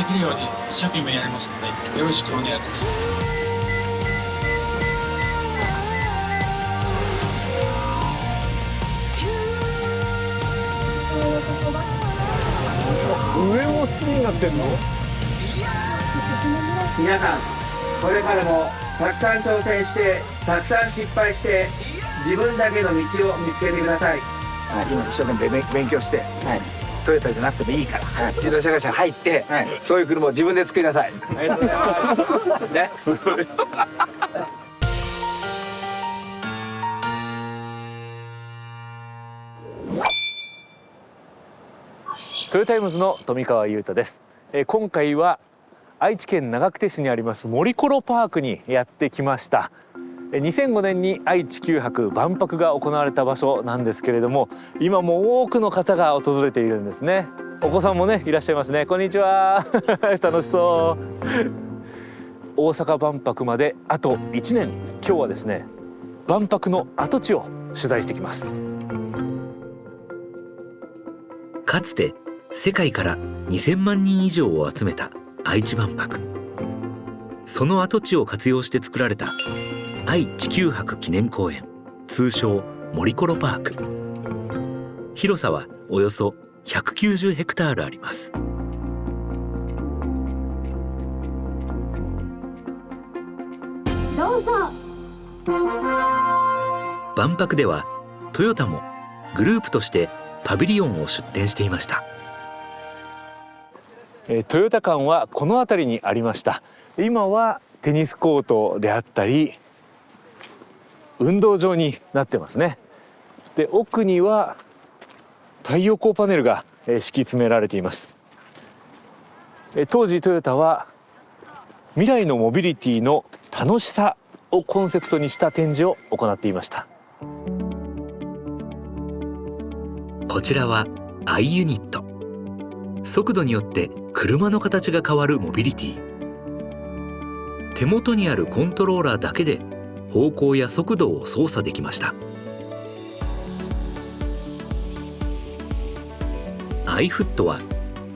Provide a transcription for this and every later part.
きるように一生懸命やりますので、よろしくお願いいたします。上も好きになってんの？皆さん、これからもたくさん挑戦してたくさん失敗して自分だけの道を見つけてください。今一生懸命勉強して、トヨタじゃなくてもいいから、自動車会社入って、そういう車を自分で作りなさい。ありがとうございます。ね、すごい。トヨタイムズの富川悠太です。今回は愛知県長久手市にありますモリコロパークにやってきました。2005年に愛・地球博万博が行われた場所なんですけれども、今も多くの方が訪れているんですね。お子さんもねいらっしゃいますね。こんにちは。楽しそう。大阪万博まであと1年。今日はですね、万博の跡地を取材してきます。かつて世界から2000万人以上を集めた愛知万博。その跡地を活用して作られた愛・地球博記念公園、通称モリコロパーク。広さはおよそ190ヘクタールあります。どうぞ。万博ではトヨタもグループとしてパビリオンを出展していました。トヨタ館はこの辺りにありました。今はテニスコートであったり運動場になってますね。で、奥には太陽光パネルが敷き詰められています。当時トヨタは未来のモビリティの楽しさをコンセプトにした展示を行っていました。こちらは i ユニット。速度によって車の形が変わるモビリティ。手元にあるコントローラーだけで方向や速度を操作できました。iFoot は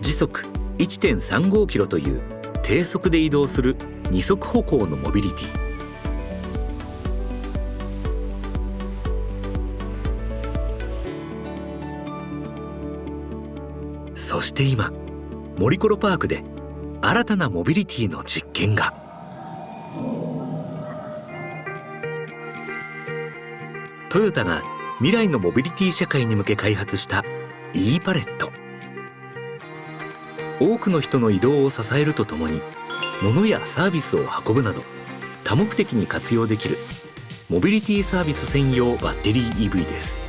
時速 1.35 キロという低速で移動する二足歩行のモビリティ。そして今、モリコロパークで新たなモビリティの実験が。トヨタが未来のモビリティ社会に向け開発した e パレット。多くの人の移動を支えるとともに物やサービスを運ぶなど多目的に活用できるモビリティサービス専用バッテリー EV です。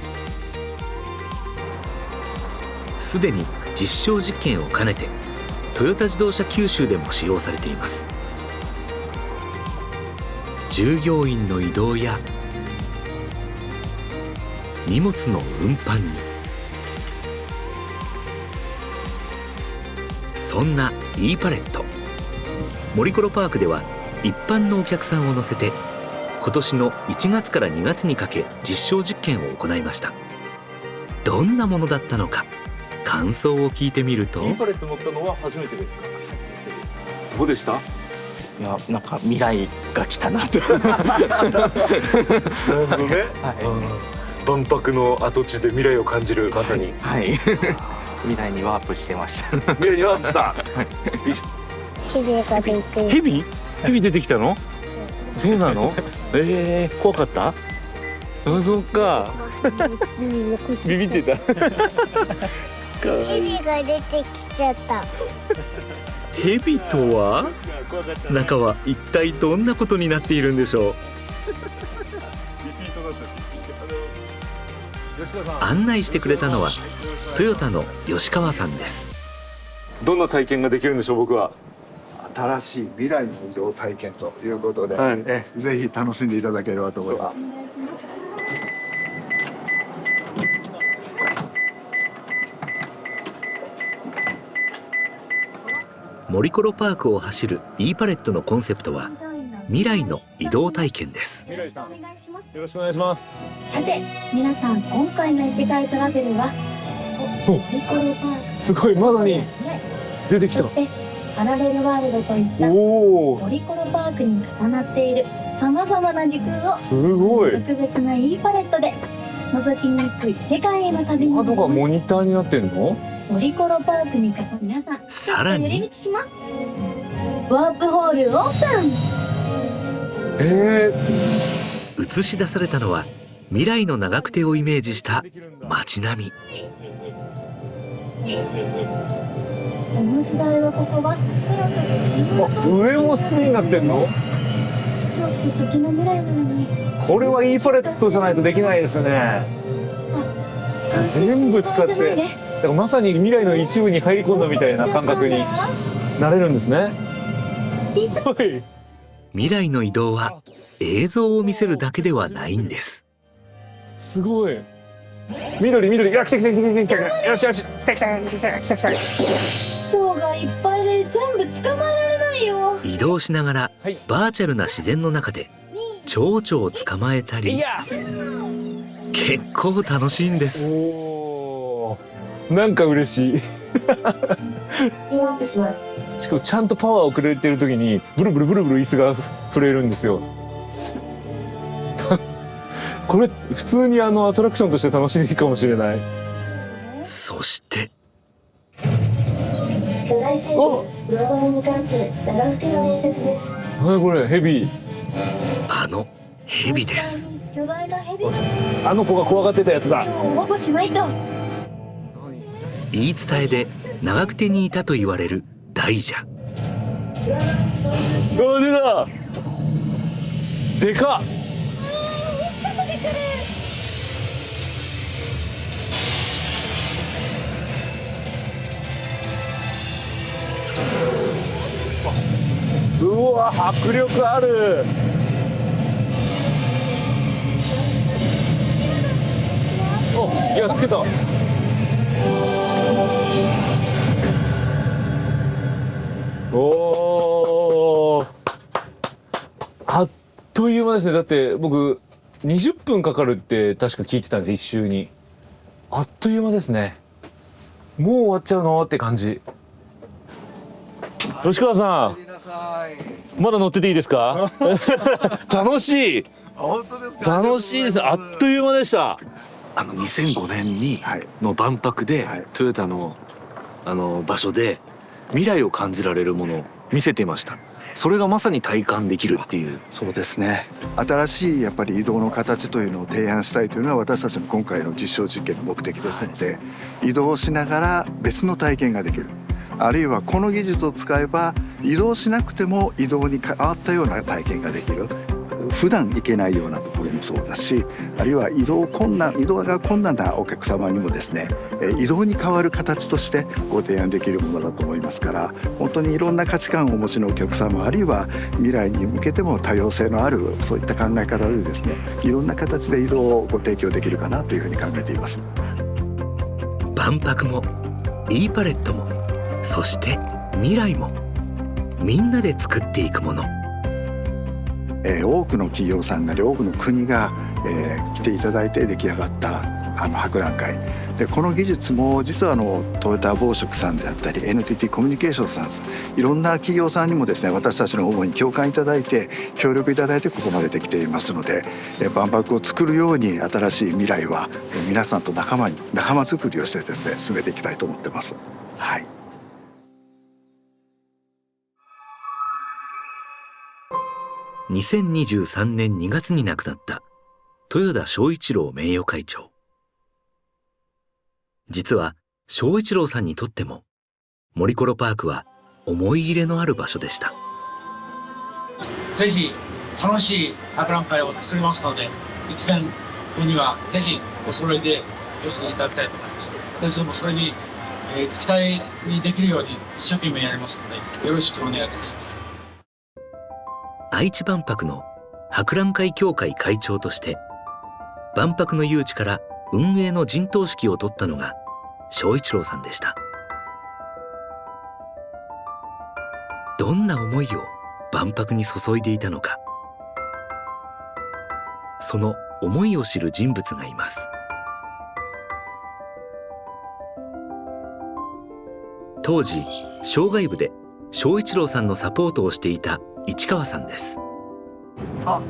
すでに実証実験を兼ねてトヨタ自動車九州でも使用されています。従業員の移動や荷物の運搬に、そんな e パレット、モリコロパークでは一般のお客さんを乗せて今年の1月から2月にかけ実証実験を行いました。どんなものだったのか感想を聞いてみると。 e パレット乗ったのは初めてですか？初めてです。どうでした？いや、なんか未来が来たなって。なるほどね。万博の跡地で未来を感じる、まさに。はい。未来にワープしてました。未来にワープした。ヘビが出てる。ヘビ？ヘビ出てきたの？そうなの？怖かった？あ、そうか。ビビってた。ヘビが出てきちゃった。ヘビとは？中は一体どんなことになっているんでしょう。案内してくれたのはトヨタの吉川さんです。どんな体験ができるんでしょう。僕は新しい未来の移動体験ということで、はい、ぜひ楽しんでいただければと思います。モリコロパークを走る e パレットのコンセプトは未来の移動体験です。未来さん、よろしくお願いします。さて皆さん、今回の異世界トラベルはモリコロパーク。すごい、まだに出てきた。そしてパラレルワールドといったおお、森コロパークに重なっているさまざまな時空をすごい。特別な E パレットで覗きにくい世界への旅に窓がモニターになってんの？森コロパークに重な皆さんさらにちょっと寄り道します。ワープホールオープン。映し出されたのは未来の長久手をイメージした街並み。この時代のここは空飛ぶ上もスクリーンになってんの？ちょっと先の未来なのにこれは E パレットじゃないとできないですね。全部使ってだからまさに未来の一部に入り込んだみたいな感覚になれるんですね。はい。未来の移動は映像を見せるだけではないんです。すごい。緑緑、あ、来た来た来た来た来た、よしよし、来た来た来た来た来た。蝶がいっぱいで全部捕まえられないよ。移動しながらはい。バーチャルな自然の中で蝶々を捕まえたり、いや。結構楽しいんです。おお。なんか嬉しい。今アップします。しかもちゃんとパワーをくれてる時にブルブルブルブル椅子が震えるんですよ。これ普通にアトラクションとして楽しいかもしれない。そして巨大生物ブロドムに関する長久手の伝説です。何これ、ヘビ。あのヘビです。巨大なヘビ。あの子が怖がってたやつだ。蝶を保護しないと。言い伝えで長久手にいたと言われる大蛇。あ、出た。でかっ。うわ、迫力ある。お、やっつけた。おー、あっという間ですね。だって僕20分かかるって確か聞いてたんです、一周に。あっという間ですね。もう終わっちゃうのって感じ。吉川さん、まだ乗ってていいですか？楽しい。本当ですか？楽しいです。あっという間でした。2005年にはいの万博で、はいトヨタの場所で未来を感じられるものを見せてました。それがまさに体感できるっていう。そうですね。新しいやっぱり移動の形というのを提案したいというのは私たちの今回の実証実験の目的ですので、移動しながら別の体験ができる。あるいはこの技術を使えば移動しなくても移動に変わったような体験ができる。普段行けないようなところもそうだし、あるいは移動が困難なお客様にもですね、移動に変わる形としてご提案できるものだと思いますから、本当にいろんな価値観をお持ちのお客様、あるいは未来に向けても多様性のあるそういった考え方でですね、いろんな形で移動をご提供できるかなというふうに考えています。万博も E パレットもそして未来もみんなで作っていくもの。多くの企業さんなり多くの国が、来ていただいて出来上がった博覧会で、この技術も実はトヨタ紡織さんであったり NTT コミュニケーションさん、いろんな企業さんにもですね、私たちの思いに共感いただいて協力いただいてここまでできていますので、万博を作るように新しい未来は皆さんと仲間作りをしてですね、進めていきたいと思ってます。はい。2023年2月に亡くなった豊田章一郎名誉会長。実は章一郎さんにとっても森コロパークは思い入れのある場所でした。ぜひ楽しい博覧会を作りますので、1年後にはぜひお揃いで寄せていただきたいと思います。私どもそれに、期待にできるように一生懸命やりますので、よろしくお願いいたします。愛知万博の博覧会協会会長として万博の誘致から運営の陣頭指揮を取ったのが章一郎さんでした。どんな思いを万博に注いでいたのか、その思いを知る人物がいます。当時障害部で正一郎さんのサポートをしていた市川さんです。あ、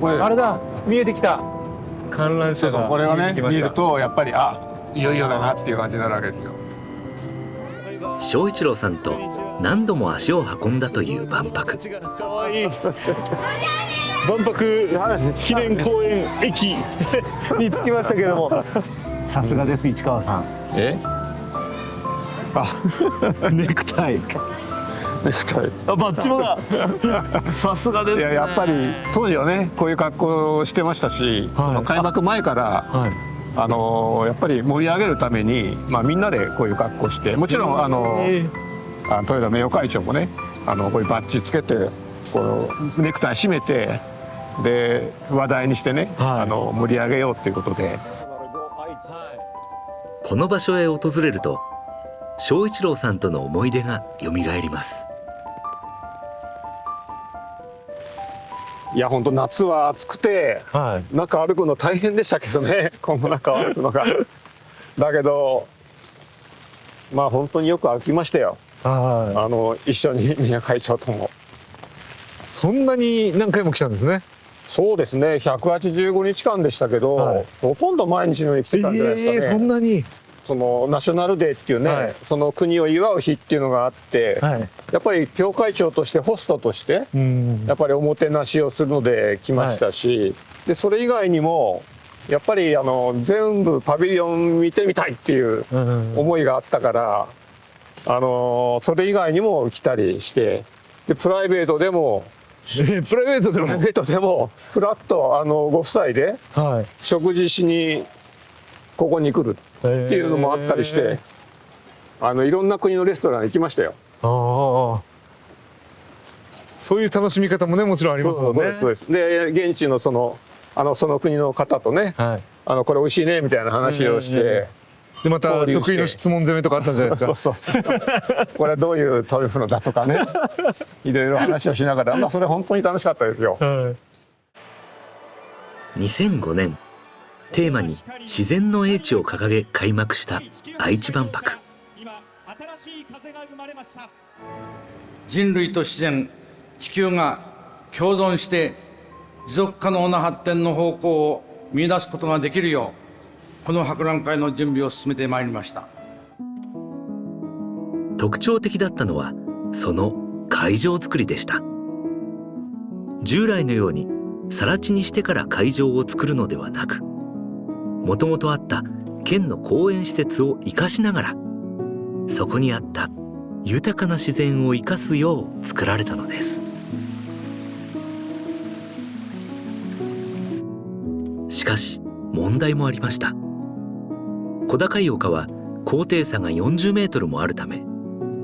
これあれだ、見えてきた。観覧車がこれをね見えてきました見るとやっぱりいよいよだなっていう感じになるわけですよ。正一郎さんと何度も足を運んだという万博。かわいい。万博記念公園駅に着きましたけども、さすがです市川さん。ネクタイ。あ、バッチもだ。さすがですね。いや、やっぱり当時はねこういう格好をしてましたし、開幕前から、やっぱり盛り上げるために、みんなでこういう格好して、もちろん豊田名誉会長もねこういうバッジつけてこうネクタイ締めて、で話題にしてね、盛り上げようっていうことで。この場所へ訪れると正一郎さんとの思い出がよみがえります。いや、本当夏は暑くて、中歩くの大変でしたけどねこの中を歩くのがだけど本当によく歩きましたよ。一緒に宮会長とも。そんなに何回も来たんですね。そうですね、185日間でしたけど、ほとんど毎日のように来てたんじゃないですかね。そんなに。そのナショナルデーっていうね、その国を祝う日っていうのがあって、やっぱり協会長としてホストとしてやっぱりおもてなしをするので来ましたし、でそれ以外にもやっぱり全部パビリオン見てみたいっていう思いがあったから、それ以外にも来たりして、でプライベートでもフラッとご夫妻で食事しにここに来るっていうのもあったりして、いろんな国のレストラン行きましたよ。そういう楽しみ方もね、もちろんありますもんね。そうです。で現地のその国の方とね、これ美味しいねみたいな話をして、でまた得意の質問攻めとかあったんじゃないですか。そうこれはどういうトリュフのだとかねいろいろ話をしながら、それ本当に楽しかったですよ。2005年テーマに自然の英知を掲げ開幕した愛知万博。人類と自然、地球が共存して持続可能な発展の方向を見出すことができるよう、この博覧会の準備を進めてまいりました。特徴的だったのはその会場作りでした。従来のように更地にしてから会場を作るのではなく、もともとあった県の公園施設を生かしながら、そこにあった豊かな自然を生かすよう作られたのです。しかし問題もありました。小高い丘は高低差が40メートルもあるため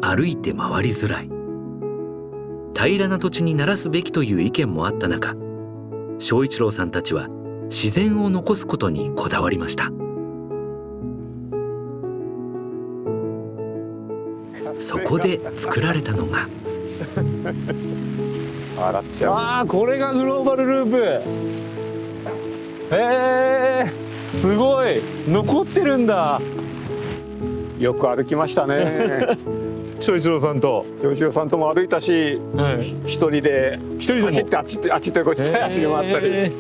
歩いて回りづらい。平らな土地にならすべきという意見もあった中、正一郎さんたちは自然を残すことにこだわりました。そこで作られたのがこれがグローバルループ。すごい残ってるんだ。よく歩きましたね正一郎さんとも歩いたし、一人で走ってあっちとこっちで走り回ったり。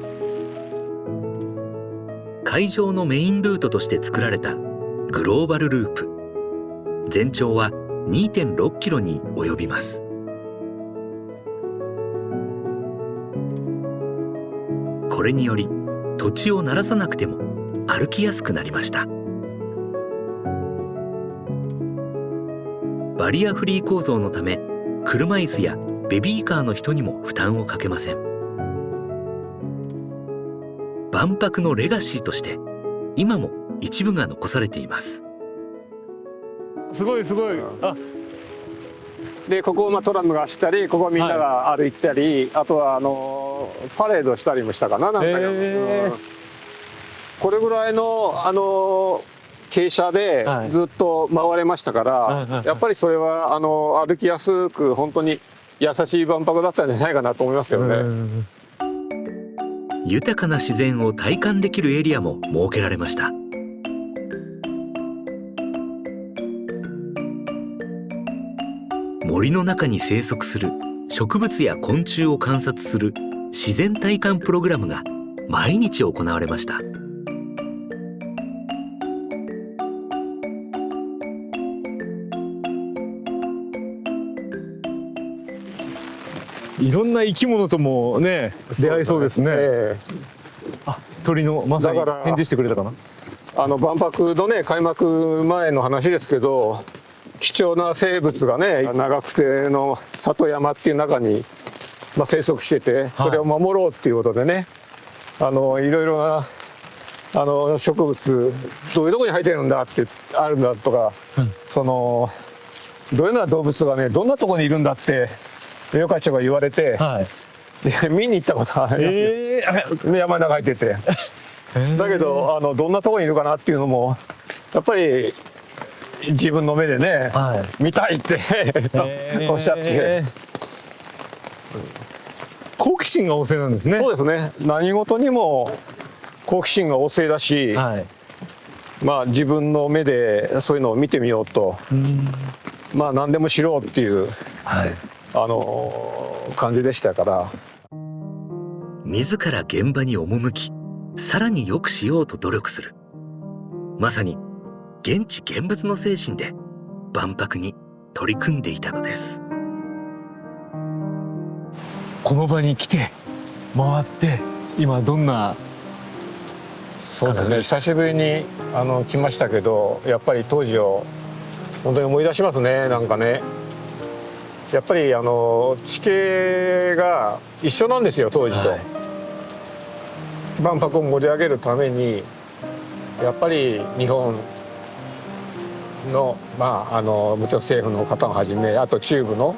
会場のメインルートとして作られたグローバルループ。全長は 2.6 キロに及びます。これにより土地を慣らさなくても歩きやすくなりました。バリアフリー構造のため、車椅子やベビーカーの人にも負担をかけません。万博のレガシーとして今も一部が残されています。すごいでここをトラムが走ったり、ここみんなが歩いたり、あとはパレードしたりもしたかな、なんかこれぐらいの傾斜でずっと回れましたから、やっぱりそれは歩きやすく本当に優しい万博だったんじゃないかなと思いますけどね。豊かな自然を体感できるエリアも設けられました。森の中に生息する植物や昆虫を観察する自然体感プログラムが毎日行われました。いろんな生き物ともね出会いそうですね。あ、鳥のまさにだから返事してくれたかな。万博のね開幕前の話ですけど、貴重な生物がね長久手の里山っていう中に、生息してて、それを守ろうっていうことでね、いろいろな植物どういうとこに生えてるんだってあるんだとか、そのどういうような動物がねどんなとこにいるんだって名誉会長が言われて、で見に行ったことありますよ。山の中入ってて。だけどどんなところにいるかなっていうのもやっぱり自分の目でね、見たいっておっしゃって好奇心が旺盛なんですね。そうですね。何事にも好奇心が旺盛だし、自分の目でそういうのを見てみようと、何でも知ろうっていう、感じでしたから。自ら現場に赴き、さらに良くしようと努力する。まさに現地現物の精神で万博に取り組んでいたのです。この場に来て回って今どんな。そうですね、久しぶりに来ましたけど、やっぱり当時を本当に思い出しますね。なんかね、やっぱり地形が一緒なんですよ当時と。万博を盛り上げるためにやっぱり日本のもちろん政府の方をはじめ、あと中部の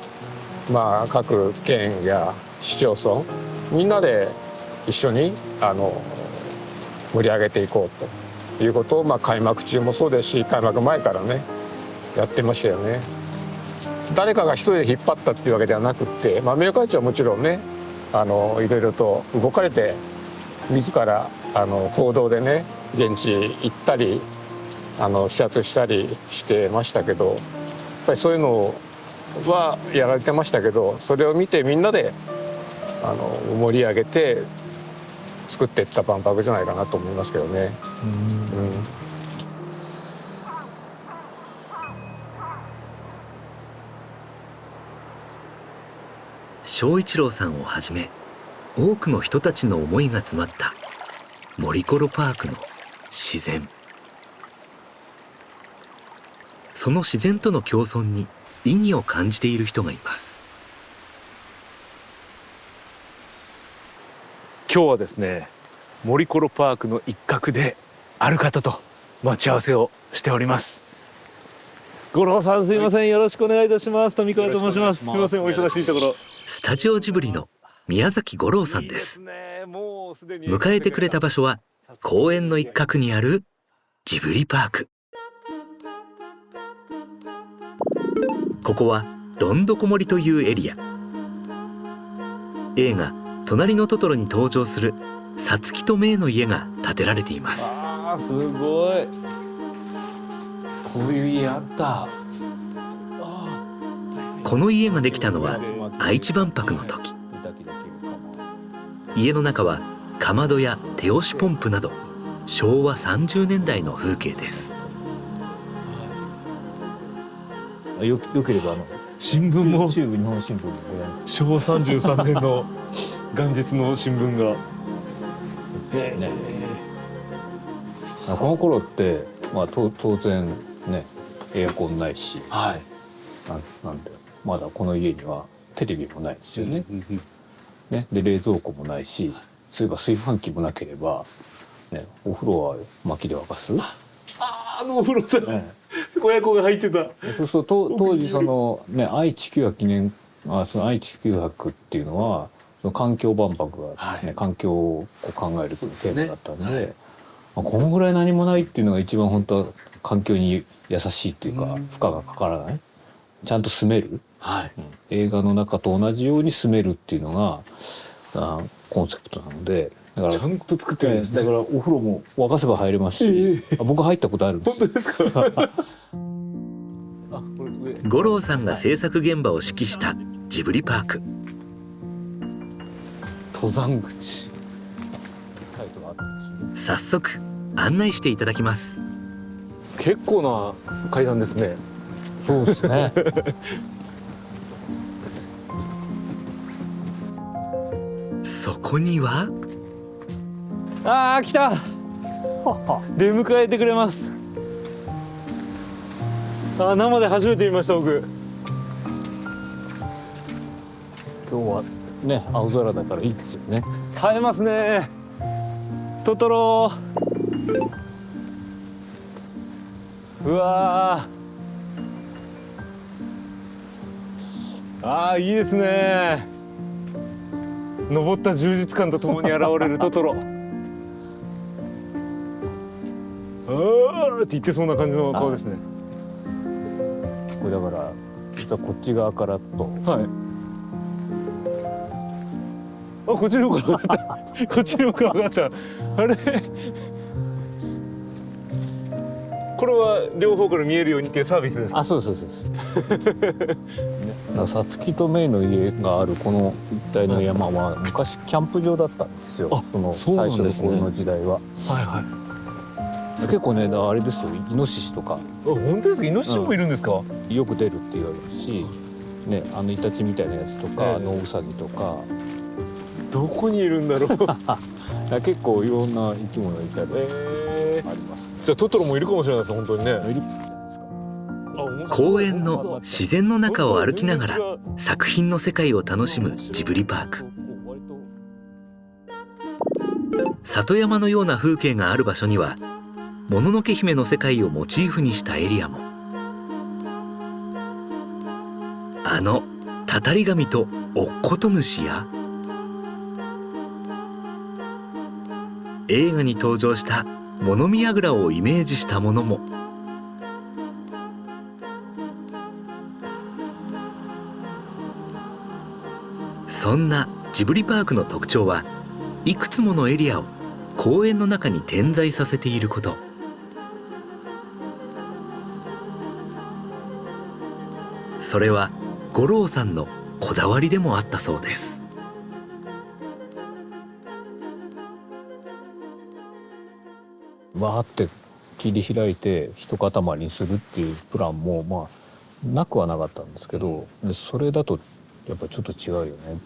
各県や市町村みんなで一緒に盛り上げていこうということを、開幕中もそうですし開幕前からねやってましたよね。誰かが一人で引っ張ったっていうわけではなくって、名誉会長はもちろんねいろいろと動かれて自ら行動でね現地行ったり視察したりしてましたけど、やっぱりそういうのはやられてましたけど、それを見てみんなで盛り上げて作っていった万博じゃないかなと思いますけどね。正一郎さんをはじめ多くの人たちの思いが詰まった森コロパークの自然。その自然との共存に意義を感じている人がいます。今日はですね、森コロパークの一角である方と待ち合わせをしております。五郎さん、すいません、よろしくお願いいたします。富川と申します。すいません、お忙しいところ。スタジオジブリの宮崎吾郎さんです。迎えてくれた場所は公園の一角にあるジブリパーク。ここはどんどこ森というエリア。映画「隣のトトロ」に登場するサツキとメイの家が建てられています。すごい。こういう家あった。この家ができたのは愛知万博の時。家の中はかまどや手押しポンプなど昭和30年代の風景です。よければ新聞も中部日本新聞昭和33年の元日の新聞がこの頃って、当然ねエアコンないし、なんでまだこの家にはテレビもないですよね。で冷蔵庫もないし、そういえば炊飯器もなければ、お風呂は薪で沸かす。お風呂だ。親子が入ってた。そうすると当時愛・地球博記念その愛・地球博っていうのはその環境万博が、環境を考えるテーマだったんで、このぐらい何もないっていうのが一番本当は環境に優しいっていうか、負荷がかからない、ちゃんと住める、映画の中と同じように住めるっていうのがコンセプトなので、だからちゃんと作ってるんですね。だからお風呂も沸かせば入れますし、僕入ったことあるんです。本当ですか。五郎さんが制作現場を指揮したジブリパーク。登山口。早速案内していただきます。結構な階段ですね。そうですね。そこにはああ、来た。出迎えてくれます。あ、生で初めて見ました僕。今日はね、青空だからいいですよね。映えますね。トトロ。うわー。ああ、いいですね。登った充実感とともに現れるトトロ。あーって言ってそうな感じの顔ですね。これだから実はこっち側からと、はい。あ、こっちの方が分かった。こっちの方が分かった。あれ。これは両方から見えるようにっていうサービスですか。あ、そうですそうです。さつきとメイの家があるこの一帯の山は昔キャンプ場だったんですよ。そうなんですね。最初の頃の時代は。はいはい。結構ね、あれですよ、イノシシとか。あ、本当ですか。イノシシもいるんですか。よく出るって言われるし、ね、イタチみたいなやつとか、ノウサギとか。どこにいるんだろう。結構いろんな生き物いたりあります。じゃあトトロもいるかもしれないです。本当にね。公園の自然の中を歩きながら作品の世界を楽しむジブリパーク。里山のような風景がある場所にはもののけ姫の世界をモチーフにしたエリアも。あのたたり神とおっこと主や映画に登場した物見櫓をイメージしたものも。そんなジブリパークの特徴はいくつものエリアを公園の中に点在させていること。それは五郎さんのこだわりでもあったそうです。わーって切り開いて一塊にするっていうプランもまあなくはなかったんですけど、それだとやっぱりちょっと違うよねっていうね。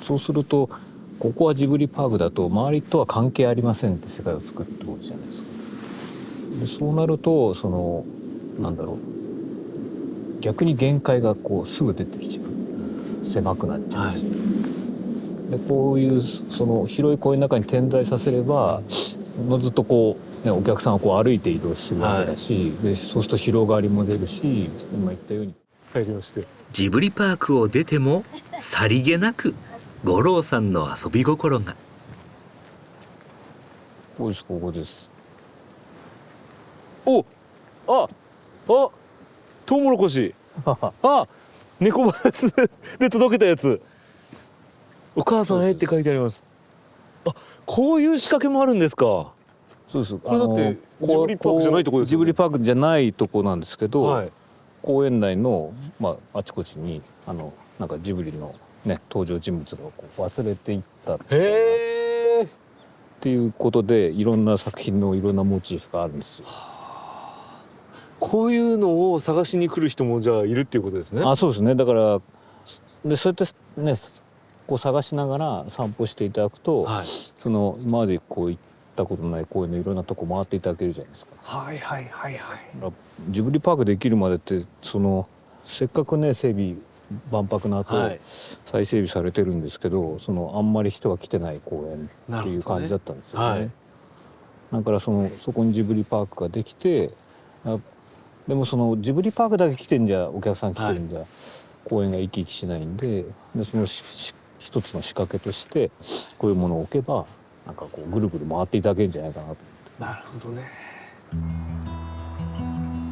そうするとここはジブリパークだと周りとは関係ありませんって世界を作るってことじゃないですか。でそうなるとなんだろう、逆に限界がこうすぐ出てきちゃう、狭くなっちゃうし、でこういう広い公園の中に点在させればずっとこう、ね、お客さんはこう歩いて移動するわけだし、でそうすると広がりも出るし、今言ったようにジブリパークを出てもさりげなく五郎さんの遊び心が。ここです、ここです。お、あ、トウモロコシ。あ、猫バスで届けたやつ。お母さんへって書いてあります。あ、こういう仕掛けもあるんですか。そうです。これだってジブリパークじゃないとこですよね。ジブリパークじゃないとこなんですけど、公園内のあちこちになんかジブリのね登場人物がこう忘れていったっていうことで、いろんな作品のいろんなモチーフがあるんですよ。こういうのを探しに来る人もじゃあいるっていうことですね。あ、そうですね。だからそうやってねこう探しながら散歩していただくと、今までこう行ったことない公園のいろんなとこ回っていただけるじゃないですか。はいはいはいはい。ジブリパークできるまでってせっかくね整備万博の後、再整備されてるんですけど、あんまり人が来てない公園っていう感じだったんですよね。だからそこにジブリパークができて、でもジブリパークだけ来てんじゃお客さん来てるんじゃ、公園が生き生きしないんで、一つの仕掛けとしてこういうものを置けばなんかこうぐるぐる回っていただけるんじゃないかなと思って。なるほどね。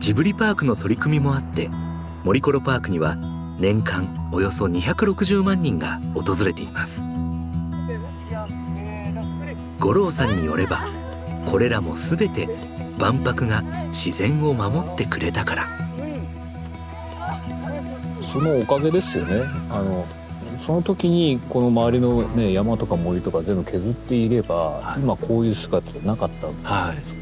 ジブリパークの取り組みもあってモリコロパークには年間およそ260万人が訪れています。五郎さんによればこれらも全て万博が自然を守ってくれたから。そのおかげですよね。その時にこの周りの、ね、山とか森とか全部削っていれば、今こういう姿なかったわけですよ。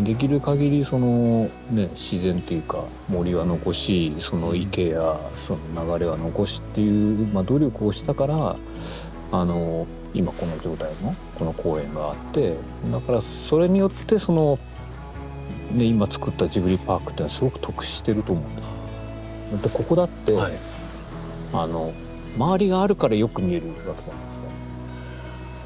できる限りその、ね、自然というか森は残し、その池やその流れは残しっていう、努力をしたから今この状態のこの公園があって、だからそれによってその、ね、今作ったジブリパークっていうのはすごく得してると思うんです。でここだって、周りがあるからよく見えるわけじゃないですか。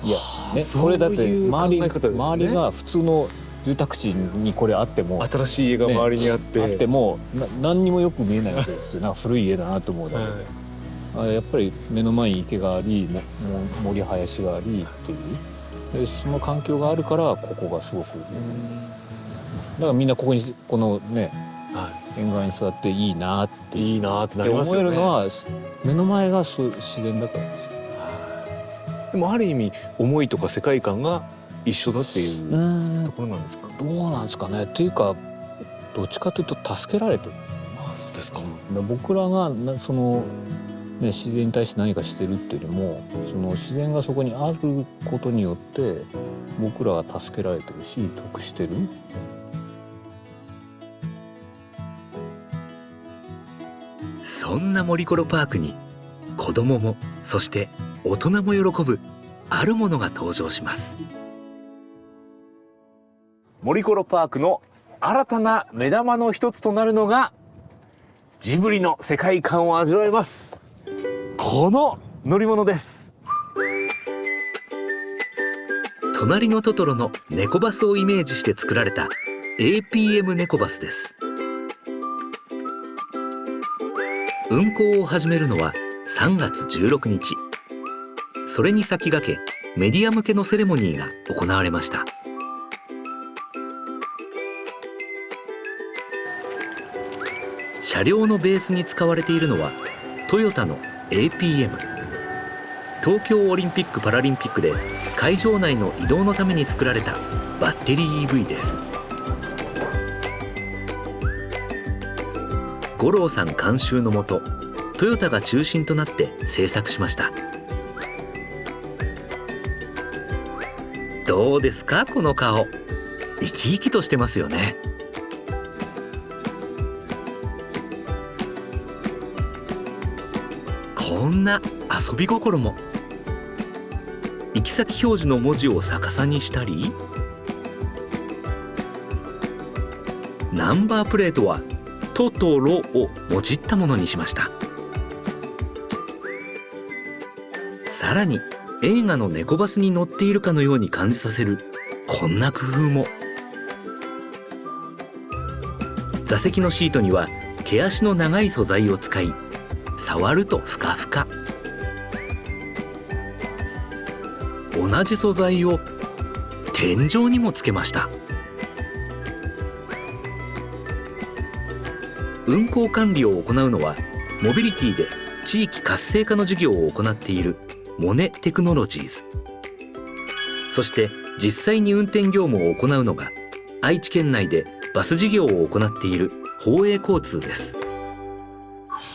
いや、ね、これだって周りが普通の住宅地にこれあっても、新しい家が周りにあって、あっても何にもよく見えないわけですよ。なんか古い家だなと思うだけで、やっぱり目の前に池があり、森林がありっていう、でその環境があるからここがすごく、だからみんなこのね、沿岸に座っていいなってなりますよね。思えるのは目の前が自然だからですよ。でもある意味思いとか世界観が一緒だっていうところなんですか。どうなんですかね。っていうかどっちかというと助けられてる。そうですか。僕らがその、ね、自然に対して何かしてるっていうよりも、その自然がそこにあることによって僕らが助けられてるし得してる。そんな森コロパークに子供もそして大人も喜ぶあるものが登場します。森コロパークの新たな目玉の一つとなるのがジブリの世界観を味わえます。この乗り物です。隣のトトロの猫バスをイメージして作られた APM 猫バスです。運行を始めるのは3月16日。それに先駆けメディア向けのセレモニーが行われました。車両のベースに使われているのはトヨタの APM。 東京オリンピック・パラリンピックで会場内の移動のために作られたバッテリー EV です。五郎さん監修のもとトヨタが中心となって製作しました。どうですかこの顔、生き生きとしてますよね。こんな遊び心も。行き先表示の文字を逆さにしたり、ナンバープレートはトトロをもじったものにしました。さらに映画の猫バスに乗っているかのように感じさせるこんな工夫も。座席のシートには毛足の長い素材を使い、触るとふかふか。同じ素材を天井にもつけました。運行管理を行うのはモビリティで地域活性化の事業を行っているモネテクノロジーズ。そして実際に運転業務を行うのが愛知県内でバス事業を行っている宝永交通です。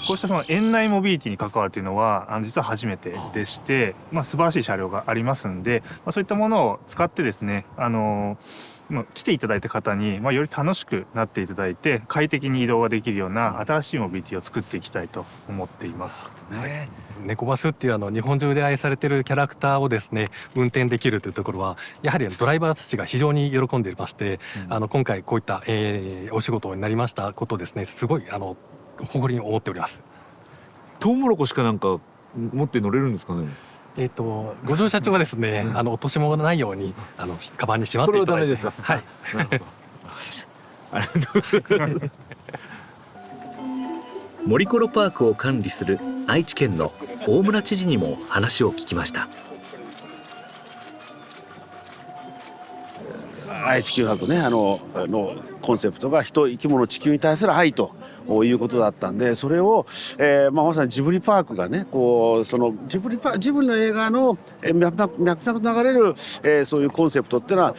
こうしたその園内モビリティに関わるというのは実は初めてでして、素晴らしい車両がありますんで、そういったものを使ってですね、来ていただいた方に、より楽しくなっていただいて快適に移動ができるような新しいモビリティを作っていきたいと思っています。猫バスっていう日本中で愛されているキャラクターをですね運転できるというところはやはりドライバーたちが非常に喜んでいまして、今回こういった、お仕事になりましたことをですねすごい誇りに思っております。トウモロコシかなんか持って乗れるんですかね。ご乗車中はですね落とし物がないようにカバンにしまっていただいて。それはダメですか。はい。ありがとうございます。森コロパークを管理する愛知県の大村知事にも話を聞きました。愛・地球博ねのコンセプトが人、生き物、地球に対する愛ということだったんで、それを、まさにジブリパークがねそのジブリの映画の脈々流れる、そういうコンセプトっていうのは、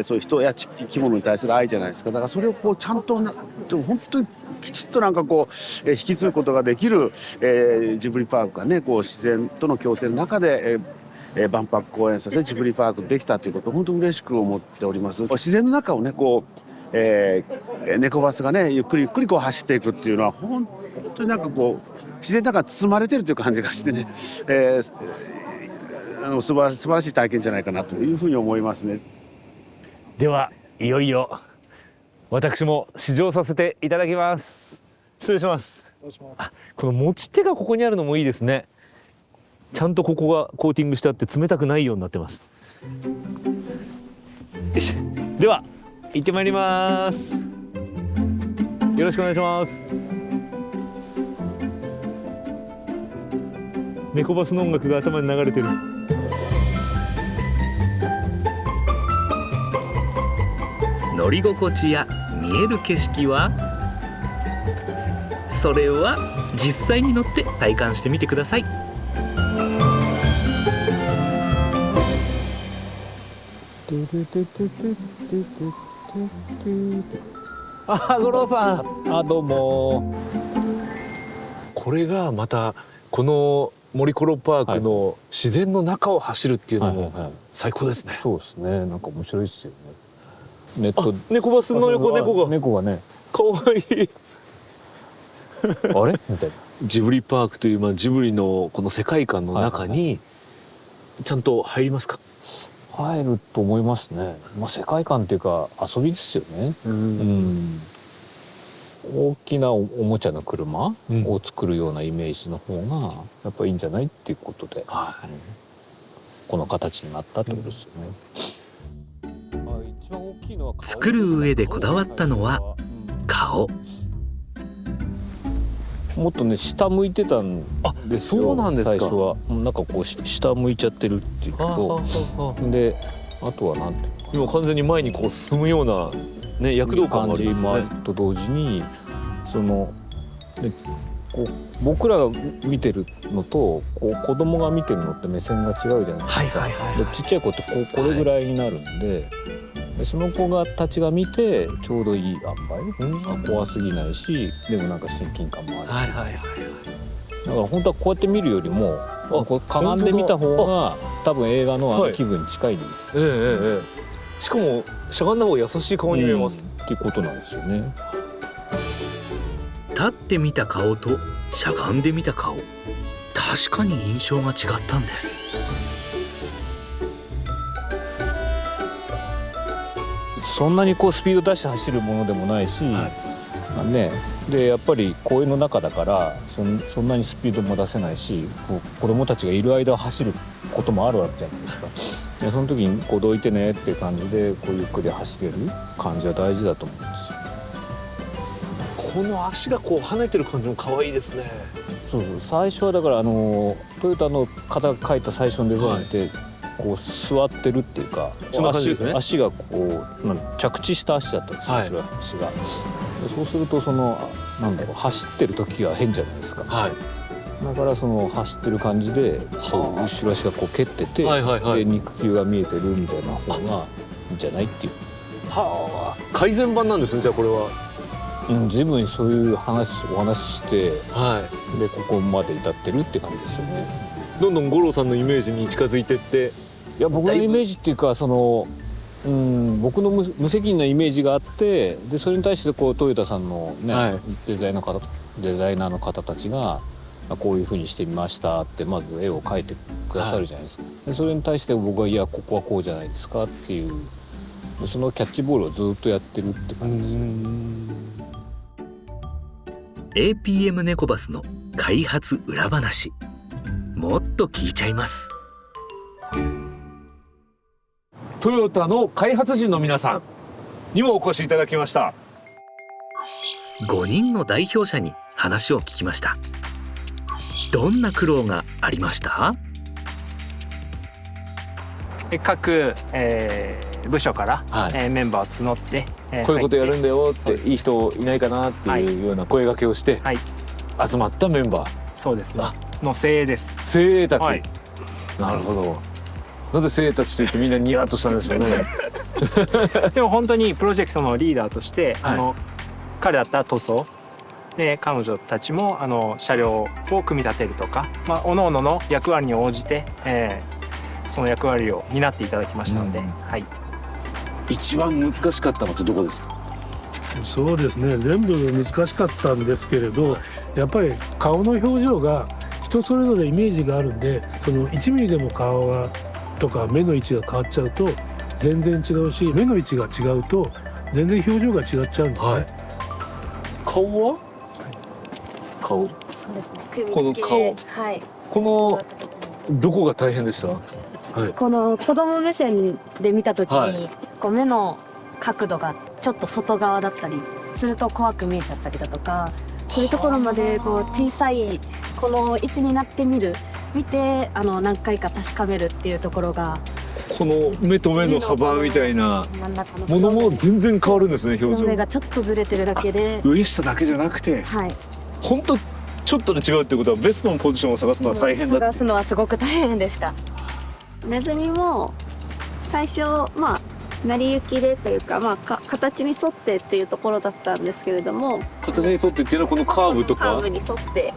そういう人や生き物に対する愛じゃないですか。だからそれをちゃんと本当にきちっとなんかこう、引き継ぐことができる、ジブリパークがねこう自然との共生の中で、万博公園そしてジブリパークできたということを本当に嬉しく思っております。自然の中をねこう、猫バスがねゆっくりゆっくりこう走っていくっていうのは本当になんかこう自然の中に包まれてるという感じがしてね、素晴らしい体験じゃないかなというふうに思いますね。ではいよいよ私も試乗させていただきます。失礼します。あ、この持ち手がここにあるのもいいですね。ちゃんとここがコーティングしてあって冷たくないようになってます。よし、では行ってまいります。よろしくお願いします。猫バスの音楽が頭に流れてる。乗り心地や見える景色はそれは実際に乗って体感してみてください。あ、五郎さん。あ、どうも。これがまたこの森コロパークの自然の中を走るっていうのも最高ですね。そうですね。なんか面白いですよね。ネット猫バスの横猫がね、かわいい。あれみたいな。ジブリパークという、ジブリのこの世界観の中にちゃんと入りますか？入ると思いますね。世界観っていうか遊びですよね。大きなおもちゃの車を作るようなイメージの方がやっぱいいんじゃないっていうことで、この形になったってことですよね。作る上でこだわったのは顔。もっとね下向いてたんですよ。そうなんですか。最初はなんかこう下向いちゃってるっていうことで、あとはなんていう今完全に前にこう進むようなね躍動感がありますね。感じもあると同時にそのでこう僕らが見てるのとこう子供が見てるのって目線が違うじゃないですか。でちっちゃい子ってこれぐらいになるんで。でその子たちが見てちょうどいい塩梅、怖すぎないしでもなんか親近感もあるし、だから本当はこうやって見るよりもこうかがんで見た方が多分映画の気分に近いです。しかもしゃがんだ方が優しい顔に見えます、っていうことなんですよね。立って見た顔としゃがんで見た顔、確かに印象が違ったんです。そんなにこうスピード出して走るものでもないし、でやっぱり公園の中だからそんなにスピードも出せないし、子供たちがいる間は走ることもあるわけじゃないですか。でその時にこうどいてねっていう感じでこうゆっくり走れる感じは大事だと思うんですよ。この足がこう跳ねてる感じも可愛いですね。そう最初はだからトヨタの方が描いた最初のデザインって、こう座ってるっていうか、足がこう着地した足だったんですよ、それは足が。そうするとなんだろう、走ってる時が変じゃないですか。だから走ってる感じで後ろ足がこう蹴ってて、で肉球が見えてるみたいな方がいいんじゃないっていう。改善版なんですね、じゃあこれは。随分そういうお話して、でここまで至ってるって感じですよね。どんどん五郎さんのイメージに近づいてって。いや僕のイメージっていうか僕の無責任なイメージがあって、でそれに対してこうトヨタさんのね、デザイナーの方たちがこういうふうにしてみましたってまず絵を描いてくださるじゃないですか。でそれに対して僕はいやここはこうじゃないですかっていう、そのキャッチボールをずっとやってるって感じですよ。APM ネコバスの開発裏話、もっと聞いちゃいます。トヨタの開発陣の皆さんにもお越しいただきました。5人の代表者に話を聞きました。どんな苦労がありました？各、部署から、メンバーを募って、こういうことやるんだよって、いい人いないかなっていうような声掛けをして、集まったメンバー。そうですね。の精鋭です。精鋭たち。なるほど。なぜ精鋭たちと言ってみんなニヤッとしたんでしょうね。でも本当にプロジェクトのリーダーとして、彼だったら塗装で彼女たちも車両を組み立てるとか、各々の役割に応じて、その役割を担っていただきましたので、はい。一番難しかったのってどこですか？そうですね、全部難しかったんですけれど、やっぱり顔の表情が人それぞれイメージがあるんで、その1ミリでも顔がとか目の位置が変わっちゃうと全然違うし、目の位置が違うと全然表情が違っちゃうんですね。顔は？顔。そうですね。組みこの付け顔。はい。このどこが大変でした？はい。この子供目線で見た時に、はい、こう目の角度がちょっと外側だったりすると怖く見えちゃったりだとか、そういうところまでこう小さいこの位置になって見て何回か確かめるっていうところが、この目と目の幅みたいなものも全然変わるんですね、表情。目がちょっとずれてるだけで、上下だけじゃなくて、はい。本当ちょっとで違うってことはベストのポジションを探すのは大変だって。探すのはすごく大変でした。ネズミも最初成り行きでというか、形に沿ってっていうところだったんですけれども、形に沿ってっていうのはこのカーブとかカーブに沿って、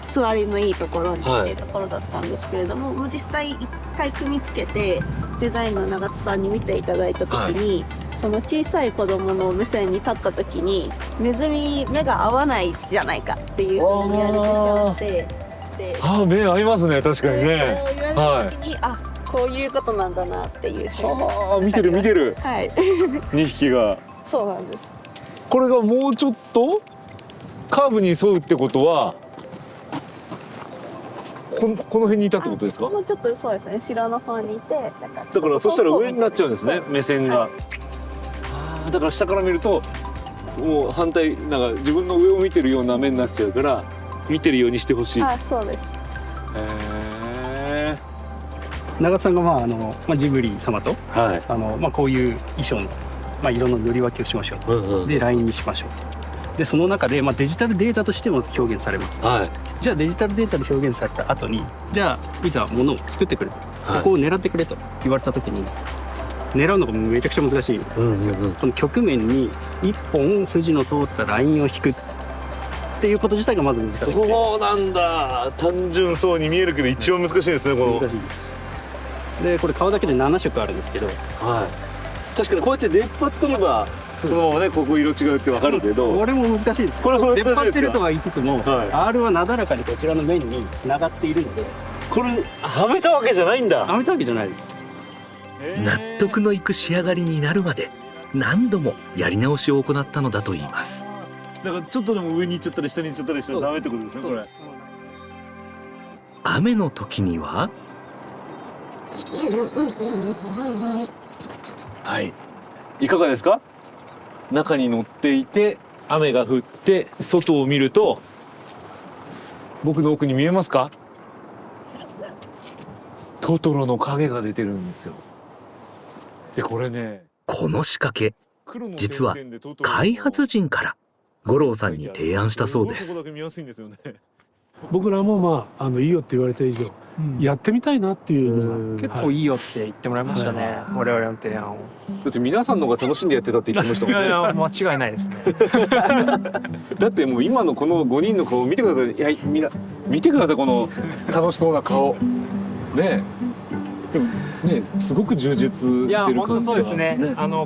座りのいいところにっていうところだったんですけれども、実際一回組み付けてデザインの長津さんに見ていただいた時に、その小さい子供の目線に立った時にネズミ目が合わないじゃないかっていうふうに言われてしまって、目合いますね、確かにね。そう言われた時に、こういうことなんだなっていうふうに。見てる見てる。はい。2匹が。そうなんです。これがもうちょっとカーブに沿うってことは、この辺にいたってことですか？もうちょっとそうですね、後ろの方にいて、だからそしたら上になっちゃうんですね、目線が。だから下から見るともう反対、なんか自分の上を見てるような目になっちゃうから、見てるようにしてほしい。そうです。長津さんがジブリ様と、こういう衣装の、色の塗り分けをしましょう、でラインにしましょう、でその中で、デジタルデータとしても表現されます、じゃあデジタルデータで表現された後に、じゃあいざ物を作ってくれ、ここを狙ってくれと言われた時に、狙うのがめちゃくちゃ難しいんですよ。この曲面に一本筋の通ったラインを引くっていうこと自体がまず難しい。そうなんだ。単純そうに見えるけど一番難しいですね、この。難しいです。でこれ顔だけで7色あるんですけど、確かにこうやって出っ張ってればそのままね、ここ色違うってわかるけど、これも難しいです。これも難しいですか？出っ張ってるとは言いつつも、R はなだらかにこちらの面に繋がっているので、これはめたわけじゃないんだ。はめたわけじゃないです。納得のいく仕上がりになるまで何度もやり直しを行ったのだといいます。だからちょっとでも上に行っちゃったり下に行っちゃったりしたらダメってことですね、これ。雨の時にはいかがですか？中に乗っていて雨が降って外を見ると、僕の奥に見えますか？トトロの影が出てるんですよ。でこれね、この仕掛け実は開発陣から五郎さんに提案したそうです。僕らもいいよって言われた以上、やってみたいなっていうのが結構いいよって言ってもらいましたね、我々の提案を。だって皆さんの方が楽しんでやってたって言ってましたもんね。いや間違いないですね。だってもう今のこの5人の顔見てください。いや、みんな見てください、この楽しそうな顔ね。でもね、すごく充実してる感じが。いや本当そうですね。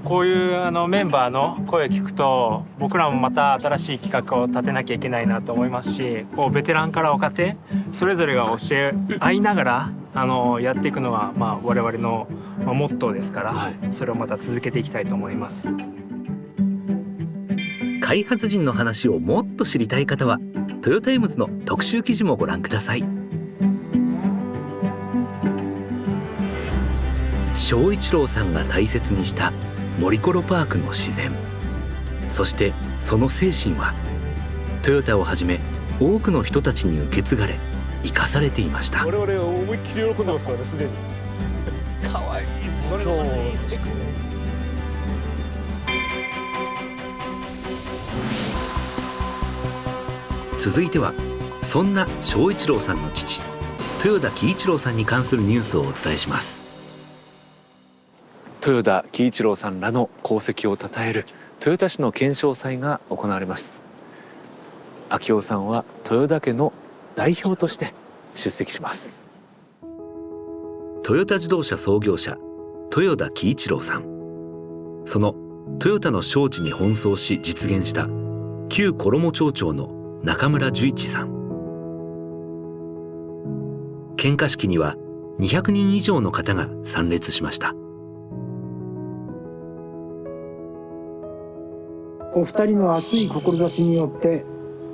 こういうメンバーの声を聞くと、僕らもまた新しい企画を立てなきゃいけないなと思いますし、こうベテランから若手それぞれが教え合いながらやっていくのは我々のモットーですから、それをまた続けていきたいと思います。開発陣の話をもっと知りたい方はトヨタイムズの特集記事もご覧ください。正一郎さんが大切にした森コロパークの自然、そしてその精神はトヨタをはじめ多くの人たちに受け継がれ生かされていました。我々は思いっきり喜んでますからね、すでに。可愛い乗り心地いい。続いてはそんな正一郎さんの父豊田喜一郎さんに関するニュースをお伝えします。豊田喜一郎さんらの功績を称える豊田市の顕彰祭が行われます。明夫さんは豊田家の代表として出席します。トヨタ自動車創業者豊田喜一郎さん、そのトヨタの招致に奔走し実現した旧衣町長の中村寿一さん。献花式には200人以上の方が参列しました。お二人の熱い志によって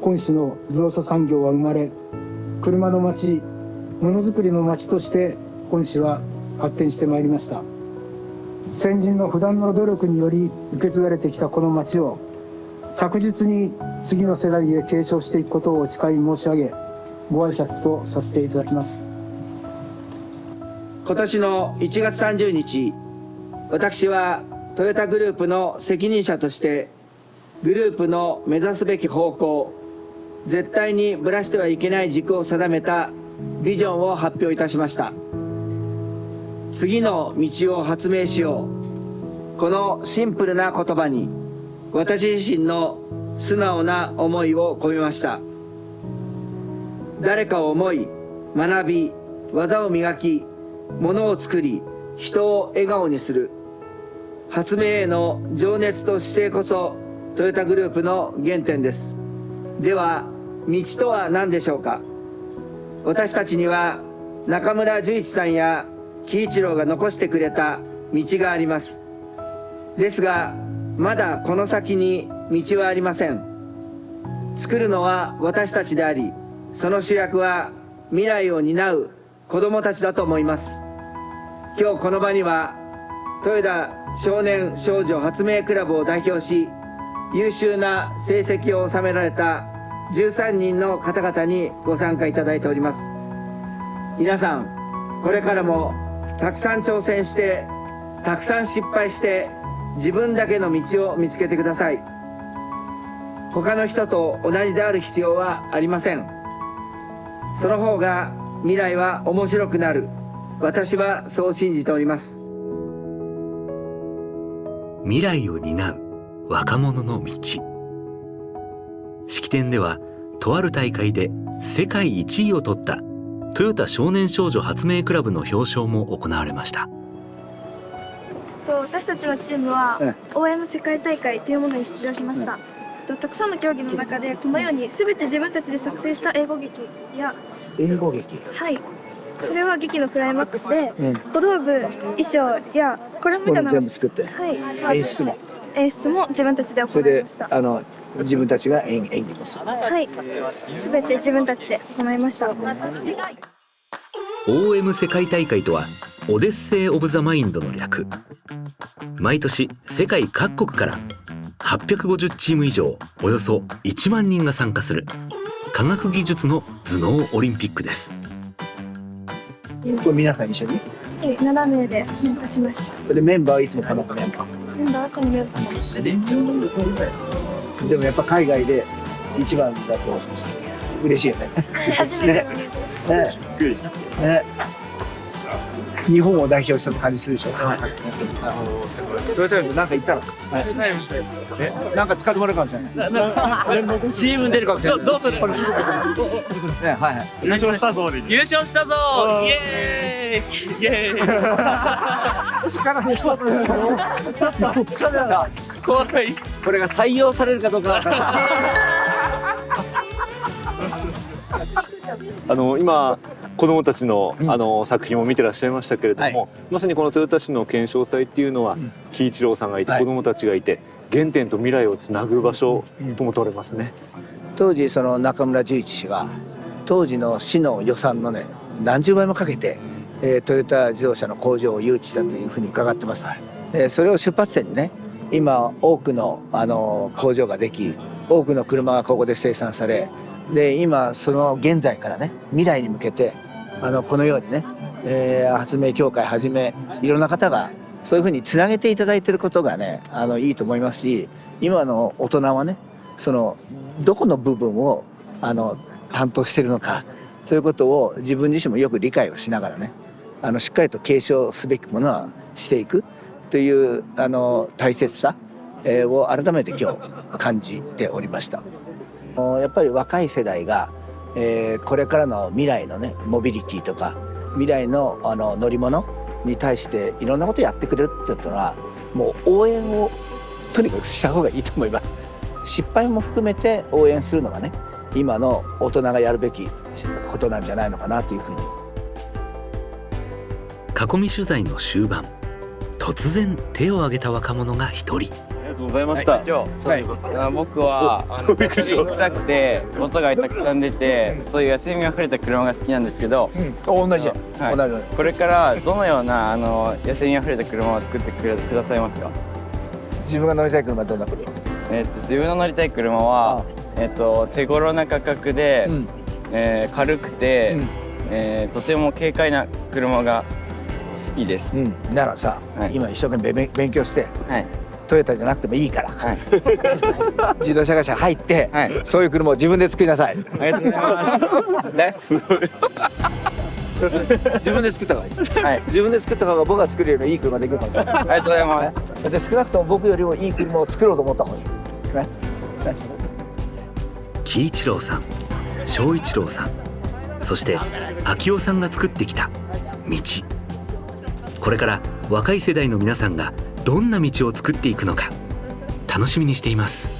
本市の自動車産業は生まれ、車の町、ものづくりの町として本市は発展してまいりました。先人の不断の努力により受け継がれてきたこの町を着実に次の世代へ継承していくことをお誓い申し上げ、ご挨拶とさせていただきます。今年の1月30日、私はトヨタグループの責任者としてグループの目指すべき方向、絶対にぶらしてはいけない軸を定めたビジョンを発表いたしました。次の道を発明しよう。このシンプルな言葉に私自身の素直な思いを込めました。誰かを思い、学び、技を磨き、ものを作り、人を笑顔にする。発明への情熱と姿勢こそトヨタグループの原点です。では、道とは何でしょうか。私たちには中村寿一さんや喜一郎が残してくれた道があります。ですが、まだこの先に道はありません。作るのは私たちであり、その主役は未来を担う子どもたちだと思います。今日この場には豊田少年少女発明クラブを代表し、優秀な成績を収められた13人の方々にご参加いただいております。皆さん、これからもたくさん挑戦して、たくさん失敗して、自分だけの道を見つけてください。他の人と同じである必要はありません。その方が未来は面白くなる。私はそう信じております。未来を担う若者の道。式典ではとある大会で世界1位を取ったトヨタ少年少女発明クラブの表彰も行われました。私たちのチームは OM 世界大会というものに出場しました。たくさんの競技の中でこのように全て自分たちで作成した英語劇やはい、これは劇のクライマックスで、小道具、衣装やこれみたいな全部作って、はい、演出も自分たちで行いました。自分たちが演技もする。はい、全て自分たちで行いました。OM 世界大会とはオデッセイ・オブ・ザ・マインドの略。毎年世界各国から850チーム以上およそ1万人が参加する科学技術の頭脳オリンピックです。これ皆さん一緒に7名で参加しました。でメンバーはいつもこのメンバー。メンバーはこのメンバーでもやっぱ海外で一番だと嬉しいよね。初めてね。日本を代表したって感じするでしょ。トヨタイムなんか言ったの？なんか使ってもらうかもしれない。CM 出るかもしれない。どうする？優勝したぞ。優勝したぞ。イエーイ。イエーイ。ちょっとカメラさ、怖い。これが採用されるかどうか。今子どもたちの、作品を見てらっしゃいましたけれども、まさにこの豊田市の顕彰祭っていうのは、喜一郎さんがいて、子どもたちがいて原点と未来をつなぐ場所とも取れますね。当時その中村寿一氏が当時の市の予算のね何十倍もかけて、トヨタ自動車の工場を誘致したというふうに伺ってます。それを出発点にね、今多くの工場ができ、多くの車がここで生産され、で今その現在からね未来に向けてこのようにね、発明協会はじめいろんな方がそういうふうにつなげていただいていることがねいいと思いますし、今の大人はねそのどこの部分を担当しているのかということを自分自身もよく理解をしながらねしっかりと継承すべきものはしていくという大切さを改めて今日感じておりました。やっぱり若い世代が、これからの未来のねモビリティとか未来の乗り物に対していろんなことをやってくれるっていうのはもう応援をとにかくした方がいいと思います。失敗も含めて応援するのがね今の大人がやるべきことなんじゃないのかなというふうに。囲み取材の終盤、突然手を挙げた若者が一人。ありがとうございました。僕は臭くて音がたくさん出て、そういう野生味あふれた車が好きなんですけど、同じじゃん、同じ。これからどのような野生味あふれた車を作ってくださいますか？自分が乗りたい車はどんな車？自分の乗りたい車は手頃な価格で、軽くて、とても軽快な車が好きです。ならさ、今一生懸命勉強して、トヨタじゃなくてもいいから、自動車会社入って、そういう車を自分で作りなさい。ありがとうございます。ね、すごい。自分で作った方がいい。自分で作った方が僕が作るよりいい車できるかも。ありがとうございます。で少なくとも僕よりもいい車を作ろうと思った方がいい。ね。喜一郎さん、正一郎さん、そして昭夫さんが作ってきた道。これから若い世代の皆さんがどんな道を作っていくのか楽しみにしています。